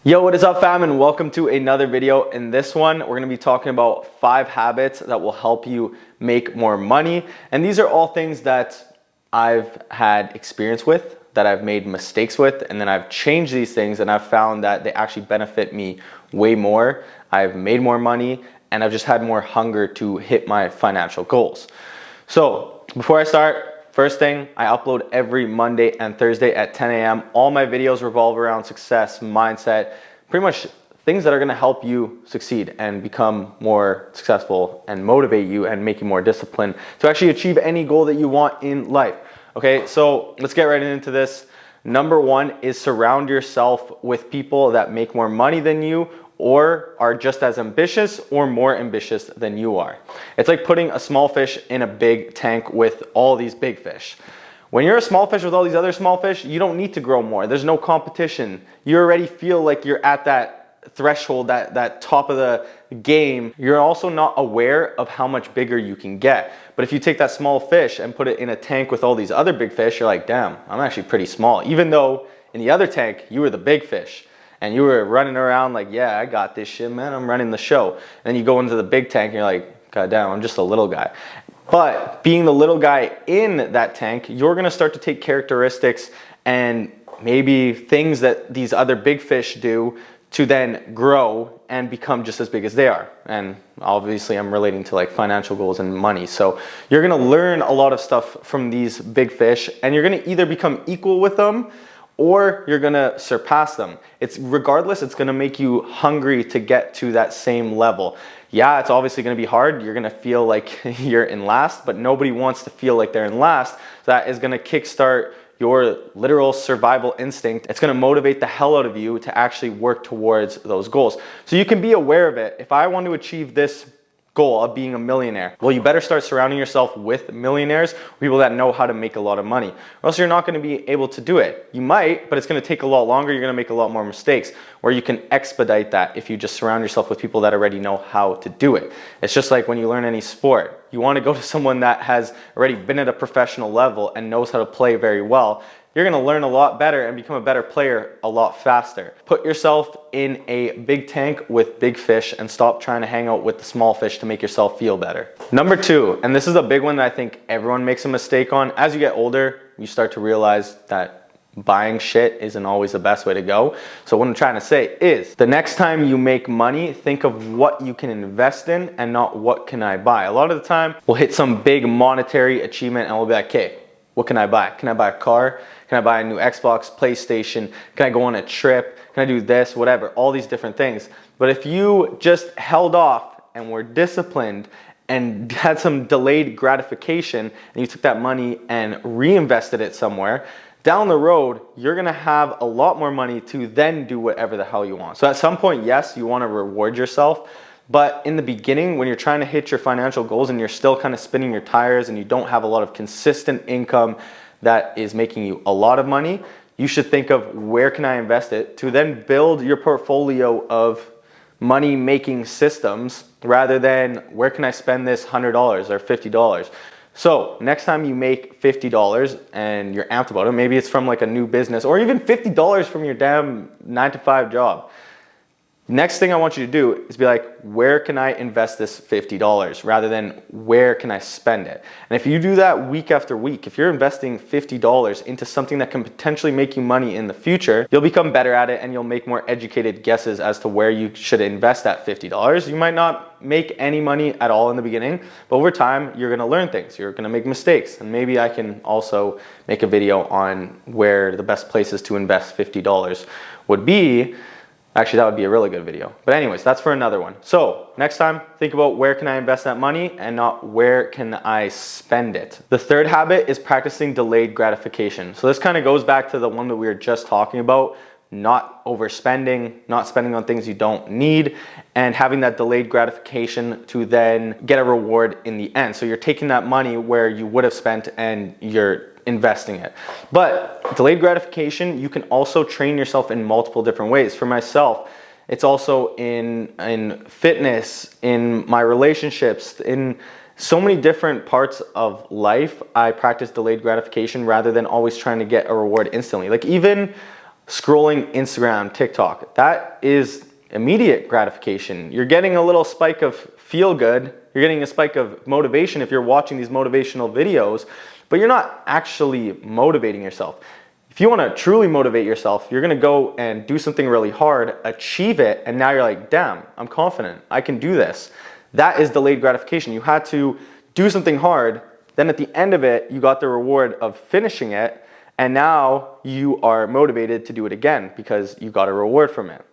Yo, what is up, fam, and welcome to another video. In this one, we're going to be talking about 5 habits that will help you make more money. And these are all things that I've had experience with, that I've made mistakes with, and then I've changed these things and I've found that they actually benefit me way more. I've made more money and I've just had more hunger to hit my financial goals. So before I start, first thing, I upload every Monday and Thursday at 10 a.m. All my videos revolve around success, mindset, pretty much things that are gonna help you succeed and become more successful and motivate you and make you more disciplined to actually achieve any goal that you want in life. Okay, so let's get right into this. Number 1 is surround yourself with people that make more money than you or are just as ambitious or more ambitious than you are. It's like putting a small fish in a big tank with all these big fish. When you're a small fish with all these other small fish, you don't need to grow more. There's no competition. You already feel like you're at that threshold, that top of the game. You're also not aware of how much bigger you can get. But if you take that small fish and put it in a tank with all these other big fish, you're like, damn, I'm actually pretty small. Even though in the other tank, you were the big fish. And you were running around like, yeah, I got this shit, man. I'm running the show. And then you go into the big tank and you're like, God damn, I'm just a little guy. But being the little guy in that tank, you're gonna start to take characteristics and maybe things that these other big fish do to then grow and become just as big as they are. And obviously I'm relating to like financial goals and money. So you're gonna learn a lot of stuff from these big fish and you're gonna either become equal with them or you're gonna surpass them. Regardless, it's gonna make you hungry to get to that same level. Yeah, it's obviously gonna be hard. You're gonna feel like you're in last, but nobody wants to feel like they're in last. So that is gonna kickstart your literal survival instinct. It's gonna motivate the hell out of you to actually work towards those goals. So you can be aware of it. If I want to achieve this goal of being a millionaire, well, you better start surrounding yourself with millionaires, people that know how to make a lot of money, or else you're not going to be able to do it. You might, but it's going to take a lot longer. You're going to make a lot more mistakes, or you can expedite that if you just surround yourself with people that already know how to do it. It's just like when you learn any sport. You want to go to someone that has already been at a professional level and knows how to play very well. You're gonna learn a lot better and become a better player a lot faster. Put yourself in a big tank with big fish and stop trying to hang out with the small fish to make yourself feel better. Number 2, and this is a big one that I think everyone makes a mistake on. As you get older, you start to realize that buying shit isn't always the best way to go. So what I'm trying to say is, the next time you make money, think of what you can invest in and not what can I buy. A lot of the time, we'll hit some big monetary achievement and we'll be like, okay, what can I buy? Can I buy a car? Can I buy a new Xbox, PlayStation? Can I go on a trip? Can I do this, whatever, all these different things. But if you just held off and were disciplined and had some delayed gratification and you took that money and reinvested it somewhere, down the road, you're gonna have a lot more money to then do whatever the hell you want. So at some point, yes, you wanna reward yourself, but in the beginning, when you're trying to hit your financial goals and you're still kind of spinning your tires and you don't have a lot of consistent income that is making you a lot of money, you should think of where can I invest it to then build your portfolio of money making systems rather than where can I spend this $100 or $50. So next time you make $50 and you're amped about it, maybe it's from like a new business or even $50 from your damn 9-to-5 job. Next thing I want you to do is be like, where can I invest this $50 rather than where can I spend it? And if you do that week after week, if you're investing $50 into something that can potentially make you money in the future, you'll become better at it and you'll make more educated guesses as to where you should invest that $50. You might not make any money at all in the beginning, but over time, you're gonna learn things. You're gonna make mistakes. And maybe I can also make a video on where the best places to invest $50 would be. Actually, that would be a really good video. But anyways, that's for another one. So next time, think about where can I invest that money and not where can I spend it. The 3rd habit is practicing delayed gratification. So this kind of goes back to the one that we were just talking about, not overspending, not spending on things you don't need, and having that delayed gratification to then get a reward in the end. So you're taking that money where you would have spent and you're investing it. But delayed gratification, you can also train yourself in multiple different ways. For myself, it's also in fitness, in my relationships, in so many different parts of life. I practice delayed gratification rather than always trying to get a reward instantly. Like even scrolling Instagram, TikTok. That is immediate gratification. You're getting a little spike of feel good. You're getting a spike of motivation if you're watching these motivational videos, but you're not actually motivating yourself. If you want to truly motivate yourself, you're going to go and do something really hard, achieve it, and now you're like, damn, I'm confident. I can do this. That is delayed gratification. You had to do something hard, then at the end of it, you got the reward of finishing it, and now you are motivated to do it again because you got a reward from it.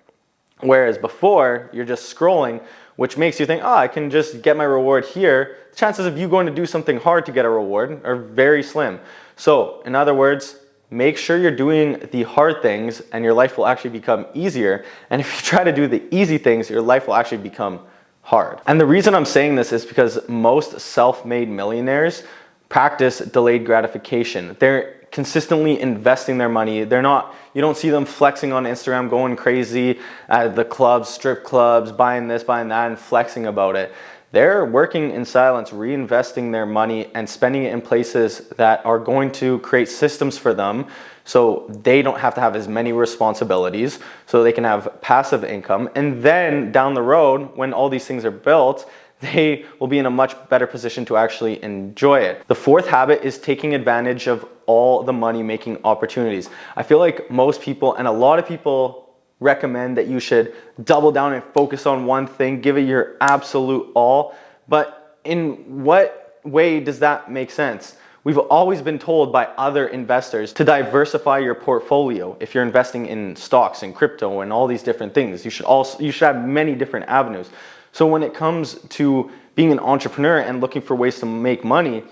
Whereas before, you're just scrolling, which makes you think, oh, I can just get my reward here. The chances of you going to do something hard to get a reward are very slim. So, in other words, make sure you're doing the hard things and your life will actually become easier. And if you try to do the easy things, your life will actually become hard. And the reason I'm saying this is because most self-made millionaires practice delayed gratification. They're consistently investing their money. You don't see them flexing on Instagram, going crazy at the clubs, strip clubs, buying this, buying that, and flexing about it. They're working in silence, reinvesting their money and spending it in places that are going to create systems for them so they don't have to have as many responsibilities, so they can have passive income. And then down the road, when all these things are built, they will be in a much better position to actually enjoy it. The fourth habit is taking advantage of all the money-making opportunities. I feel like most people, and a lot of people, recommend that you should double down and focus on one thing, give it your absolute all. But in what way does that make sense? We've always been told by other investors to diversify your portfolio. If you're investing in stocks and crypto and all these different things, you should have many different avenues. So when it comes to being an entrepreneur and looking for ways to make money,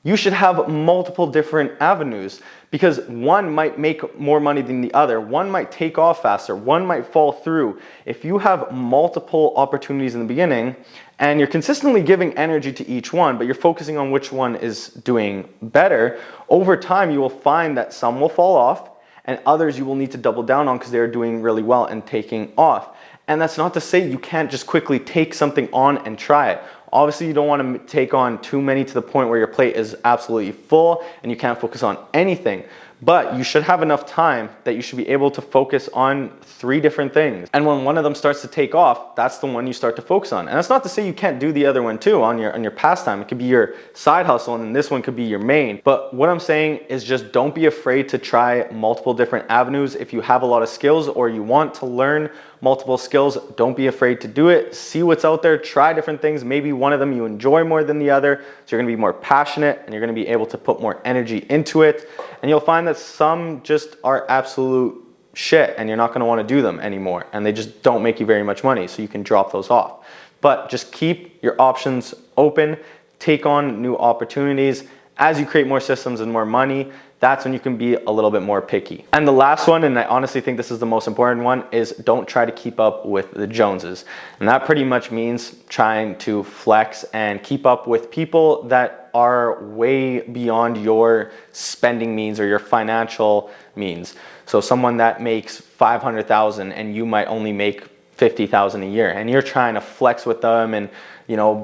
you should have multiple different avenues because one might make more money than the other. One might take off faster. One might fall through. If you have multiple opportunities in the beginning and you're consistently giving energy to each one, but you're focusing on which one is doing better, over time you will find that some will fall off and others you will need to double down on because they're doing really well and taking off. And that's not to say you can't just quickly take something on and try it. Obviously, you don't want to take on too many to the point where your plate is absolutely full and you can't focus on anything. But you should have enough time that you should be able to focus on 3 different things. And when one of them starts to take off, that's the one you start to focus on. And that's not to say you can't do the other one too on your pastime. It could be your side hustle and then this one could be your main. But what I'm saying is just don't be afraid to try multiple different avenues. If you have a lot of skills or you want to learn multiple skills, don't be afraid to do it. See what's out there, try different things. Maybe one of them you enjoy more than the other. So you're gonna be more passionate and you're gonna be able to put more energy into it. And you'll find that some just are absolute shit and you're not gonna wanna do them anymore. And they just don't make you very much money. So you can drop those off. But just keep your options open, take on new opportunities. As you create more systems and more money, that's when you can be a little bit more picky. And the last one, and I honestly think this is the most important one, is don't try to keep up with the Joneses. And that pretty much means trying to flex and keep up with people that are way beyond your spending means or your financial means. So someone that makes $500,000 and you might only make $50,000 a year, and you're trying to flex with them and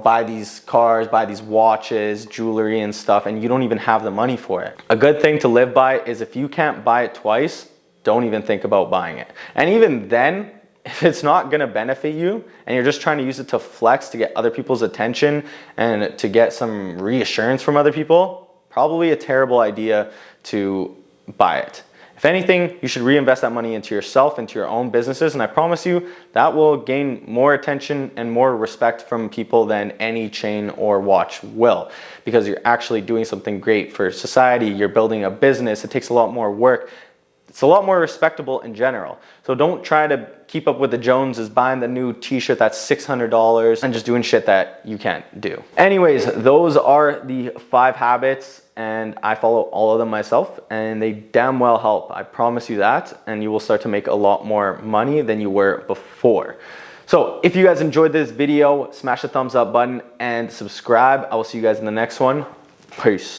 buy these cars, buy these watches, jewelry and stuff, and you don't even have the money for it. A good thing to live by is if you can't buy it twice, don't even think about buying it. And even then, if it's not gonna benefit you and you're just trying to use it to flex to get other people's attention and to get some reassurance from other people, probably a terrible idea to buy it. If anything, you should reinvest that money into yourself, into your own businesses, and I promise you that will gain more attention and more respect from people than any chain or watch will, because you're actually doing something great for society. You're building a business. It takes a lot more work. It's a lot more respectable in general. So don't try to keep up with the Joneses, buying the new t-shirt that's $600 and just doing shit that you can't do. Anyways, those are the 5 habits and I follow all of them myself and they damn well help. I promise you that, and you will start to make a lot more money than you were before. So if you guys enjoyed this video, smash the thumbs up button and subscribe. I will see you guys in the next one. Peace.